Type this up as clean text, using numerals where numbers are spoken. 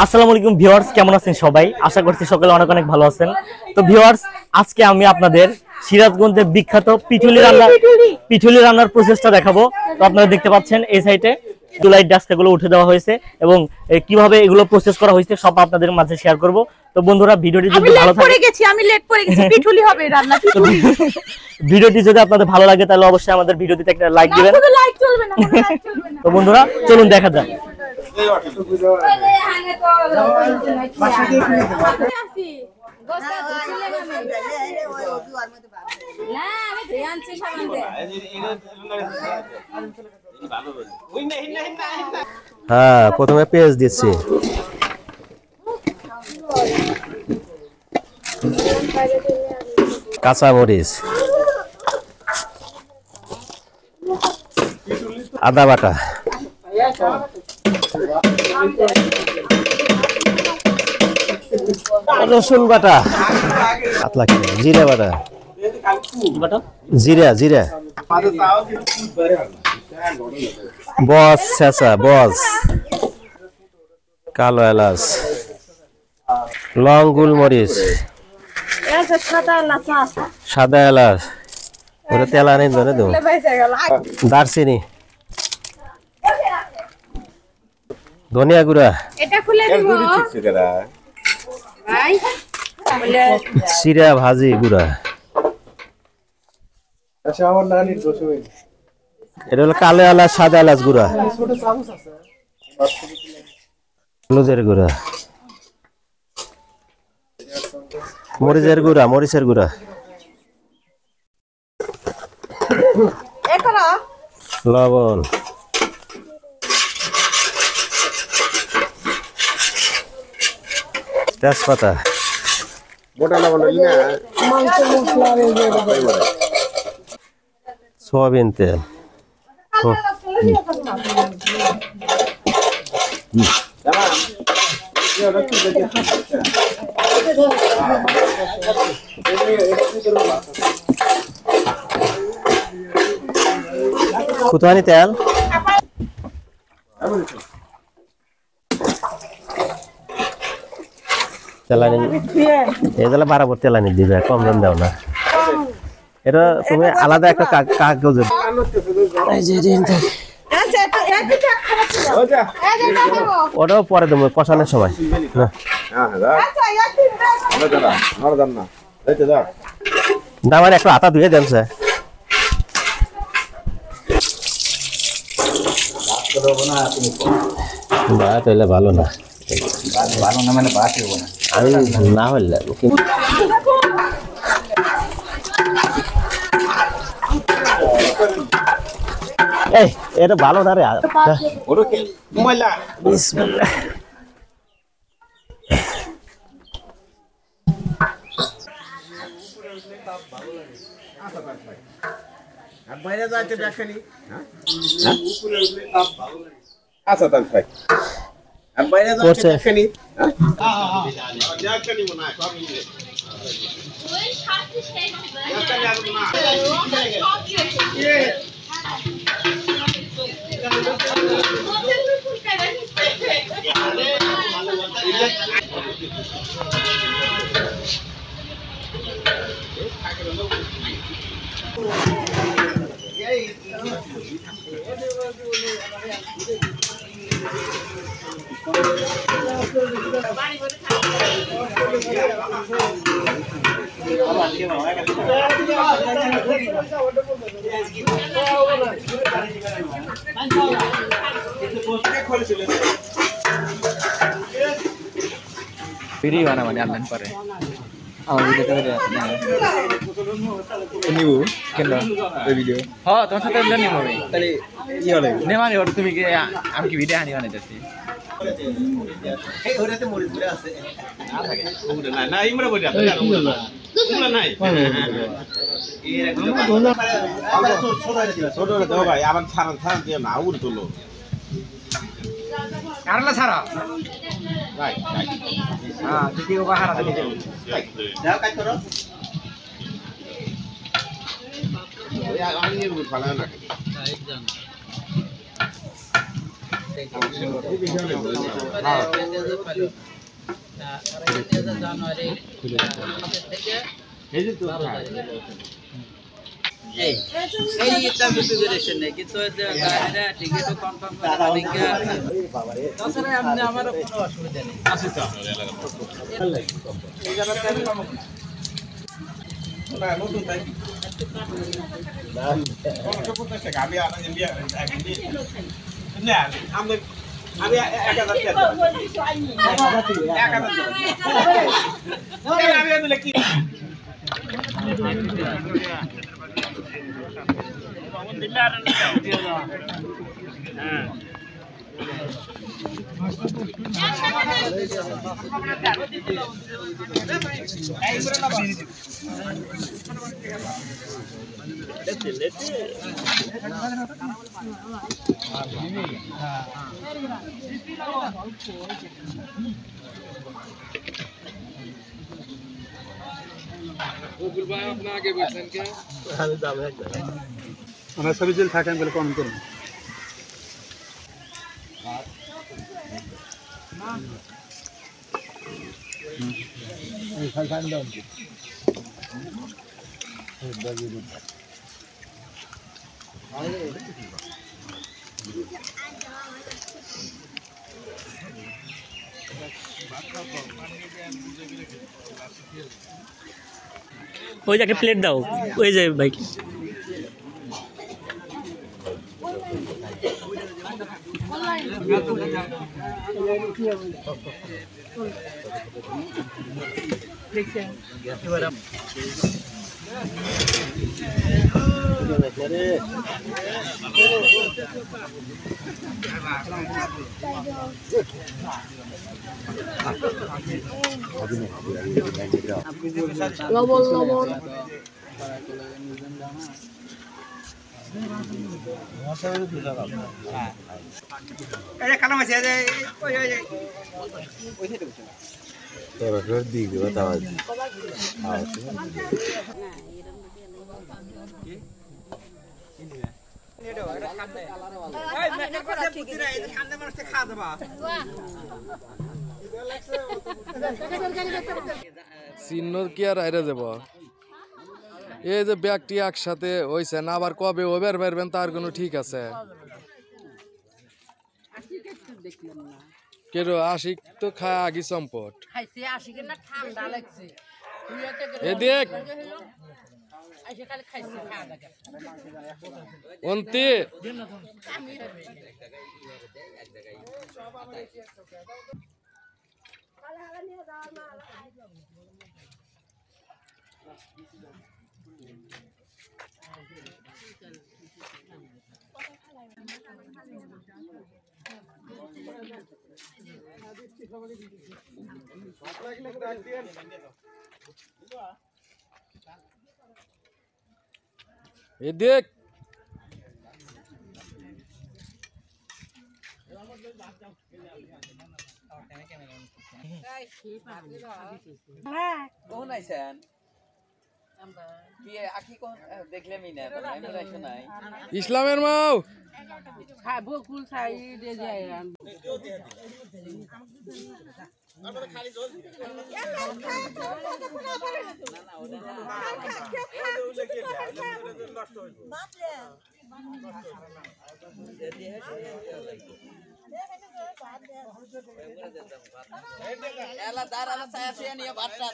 আসসালামু আলাইকুম ভিউয়ার্স, কেমন আছেন সবাই? আশা করছি সকলে অনেক অনেক ভালো আছেন। তো ভিউয়ার্স, আজকে আমি আপনাদের সিরাজগঞ্জের বিখ্যাত পিঠুলি রান্নার প্রসেসটা দেখাবো। তো আপনারা দেখতে পাচ্ছেন এই সাইডে চুলায় ডাস্টাগুলো উঠে দেওয়া হয়েছে এবং কিভাবে এগুলো প্রসেস করা হয়েছে সব আপনাদের মাঝে শেয়ার করব। তো বন্ধুরা, ভিডিওটি যদি ভালো থাকে, আমি লেট করে গেছি, পিঠুলি হবে রান্না। ভিডিওটি যদি আপনাদের ভালো লাগে তাহলে অবশ্যই আমাদের ভিডিওটিতে একটা লাইক দিবেন। লাইক চলবে না, কোনো লাইক চলবে না। তো বন্ধুরা, চলুন দেখা যাক। হ্যাঁ, প্রথমে পেঁয়াজ দিচ্ছি, কাঁচা মরিচ, আদা বাটা, রসুন বাটা, পাতলা জিরা বাটা, জিরা জিরা, বস ছেঁচা, বস, কালো এলাচ, লং গোলমরিচ, সাদা এলাচ, ওটা তেল আনি দেবো, দারচিনি, ধনিয়া গুঁড়া, জিরা ভাজি গুঁড়া, এটা হলো কালো এলাচ, সাদা এলাচ গুঁড়া, হলুদের গুঁড়া, মরিচের গুঁড়া, মরিচের গুঁড়া, লবণ, তেজপাতা, সয়াবিন তেল, কুতানি তেল, তেলানি এগুলো বারাবর তেলানি দিবে, কম দাম দাও না। এটা তুমি আলাদা একটা কাগজ, ওটাও পরে দেবো কষানোর সময়। আমার একটা আটা ধুয়ে দেন স্যার, তাহলে ভালো না, ভালো না মানে আমি না হলে এই এটা ভালো না রে। আচ্ছা তাহলে ভাই আর বাইরে যাচ্ছে দেখেনি হ্যাঁ যাচ্ছেনি মনে হয় সব মিলে ওই সাথে শেষ যাচ্ছে না ভিডিও বানা মানে অনলাইন করে আমার ভিডিও করে নিব কেন এই ভিডিও হ্যাঁ তোমার সাথে নিব আমি তাহলে কি হলো নেমানি ওর তুমি কি আমি কি ভিডিও আনি বানাইতেছি এই ওটাতে মরিচ পুরো আছে না থাকে ওটা না না ইমরা বলি আপনি জানো না নাই এই একদম আবার ছোট দাও ভাই আবার ছাড়ান দিও না উড় তোলো কারলা ছাড়া রাইট রাইট হ্যাঁ যদি ও বাহারা দেখে দাও কাজ করো ওই আঙির উপর ফালা না একদম আমরা সবই যদি থাকেন বলে কমেন্ট করুন। ওই যাকে প্লেট দাও, ওই যে ভাই। লবণ লবণ চিহ্নর কি আর আইরা যাব এই যে ব্যাগটি একসাথে হইছে না, আবার কবে ওভার পারবেন তার কোনো ঠিক আছে? কেন আশিক তো খায় আগে চম্পট এ দেখ অন্তি এ দেখ ইসলামের মাও বকুল সাই যায় এলা দাঁড় আলা ছায়া নিয়ে ভাতটা